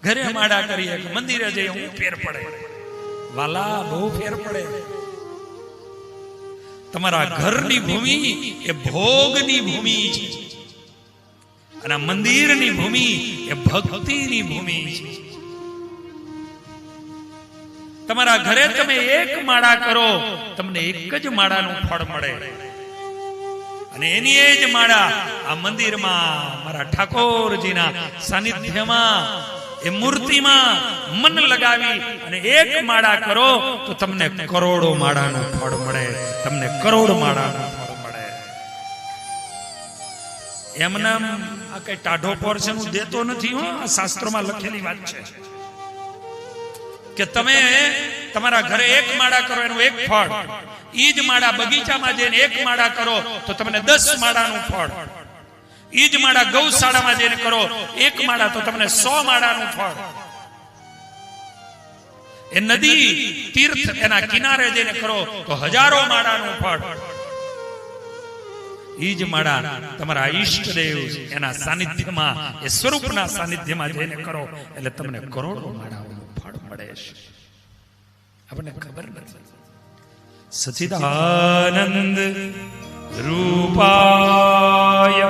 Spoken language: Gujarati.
ઘરે માળા કરીએ કે મંદિરે જઈએ હું ફેર પડે? વાલા, બહુ ફેર પડે. તમારા ઘરની ભૂમિ એ ભોગની ભૂમિ છે અને મંદિરની ભૂમિ એ ભક્તિની ભૂમિ છે. તમારા ઘરે તમે એક માળા કરો, તમને એક જ માળાનું ફળ મળે અને એની એ જ માળા આ મંદિરમાં મારા ઠાકોરજીના સાનિધ્યમાં એ મૂર્તિમાં મન લગાવી અને એક માળા કરો તો તમને કરોડો માળાનું ફળ મળે. તમને કરોડ માળાનું ફળ મળે. એમના આ કઈ ટાઢો પોર્શન દેતો નથી. આ શાસ્ત્રોમાં લખેલી વાત છે કે તમે તમારા ઘરે એક માળા કરો એનું એક ફળ, ઈ જ માળા બગીચામાં જઈને એક માળા કરો તો તમને 10 માળાનું ફળ. ઈ જ માળા ગૌશાળામાં જઈને કરો એક માળા તો તમને 100 માળાનું ફળ. એ નદી તીર્થ એના કિનારે જઈને કરો તો હજારો માળાનું ફળ. ઈ જ માળા તમારા ઈષ્ટદેવ એના સાનિધ્યમાં એ સ્વરૂપના સાનિધ્યમાં જઈને કરો એટલે તમને કરોડો માળાનું ફળ મળે છે. આપણને ખબર નથી. સચ્ચિદાનંદ રૂપાય